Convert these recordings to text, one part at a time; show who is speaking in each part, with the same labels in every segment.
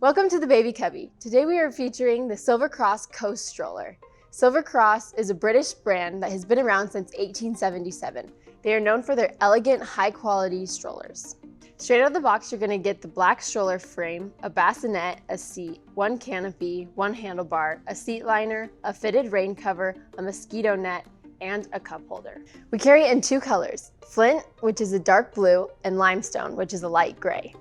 Speaker 1: Welcome to the Baby Cubby. Today we are featuring the Silver Cross Coast Stroller. Silver Cross is a British brand that has been around since 1877. They are known for their elegant, high-quality strollers. Straight out of the box, you're going to get the black stroller frame, a bassinet, a seat, one canopy, one handlebar, a seat liner, a fitted rain cover, a mosquito net, and a cup holder. We carry it in two colors, flint, which is a dark blue, and limestone, which is a light gray.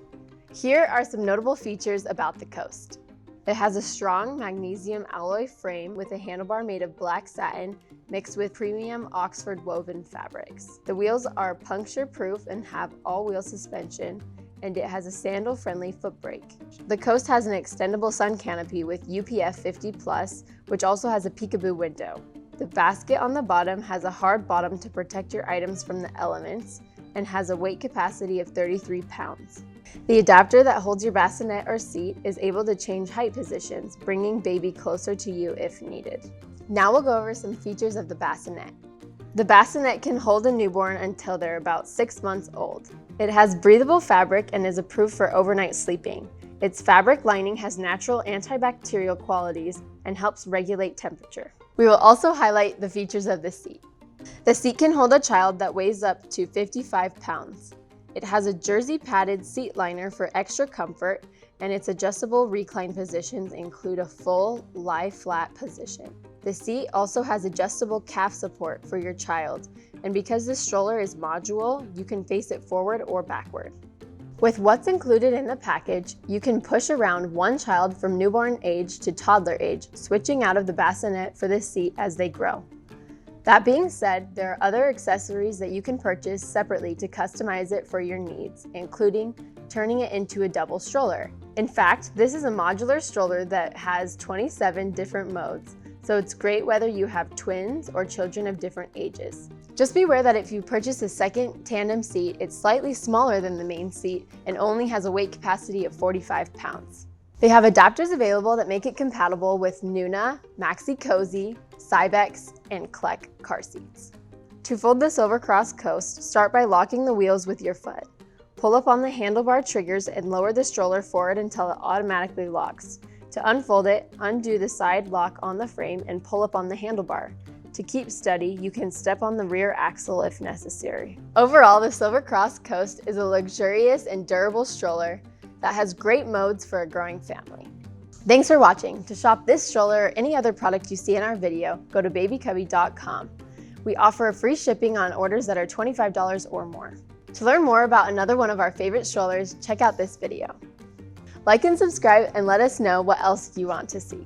Speaker 1: Here are some notable features about the Coast. It has a strong magnesium alloy frame with a handlebar made of black satin mixed with premium Oxford woven fabrics. The wheels are puncture-proof and have all-wheel suspension, and it has a sandal-friendly foot brake. The Coast has an extendable sun canopy with UPF 50+, which also has a peekaboo window. The basket on the bottom has a hard bottom to protect your items from the elements and has a weight capacity of 33 pounds. The adapter that holds your bassinet or seat is able to change height positions, bringing baby closer to you if needed. Now we'll go over some features of the bassinet. The bassinet can hold a newborn until they're about 6 months old. It has breathable fabric and is approved for overnight sleeping. Its fabric lining has natural antibacterial qualities and helps regulate temperature. We will also highlight the features of the seat. The seat can hold a child that weighs up to 55 pounds. It has a jersey padded seat liner for extra comfort, and its adjustable recline positions include a full lie flat position. The seat also has adjustable calf support for your child, and because the stroller is modular, you can face it forward or backward. With what's included in the package, you can push around one child from newborn age to toddler age, switching out of the bassinet for the seat as they grow. That being said, there are other accessories that you can purchase separately to customize it for your needs, including turning it into a double stroller. In fact, this is a modular stroller that has 27 different modes, so it's great whether you have twins or children of different ages. Just be aware that if you purchase a second tandem seat, it's slightly smaller than the main seat and only has a weight capacity of 45 pounds. They have adapters available that make it compatible with Nuna, Maxi Cozy, Cybex, and Kleck car seats. To fold the Silver Cross Coast, start by locking the wheels with your foot. Pull up on the handlebar triggers and lower the stroller forward until it automatically locks. To unfold it, undo the side lock on the frame and pull up on the handlebar. To keep steady, you can step on the rear axle if necessary. Overall, the Silver Cross Coast is a luxurious and durable stroller that has great modes for a growing family. Thanks for watching. To shop this stroller or any other product you see in our video, go to babycubby.com. We offer free shipping on orders that are $25 or more. To learn more about another one of our favorite strollers, check out this video. Like and subscribe and let us know what else you want to see.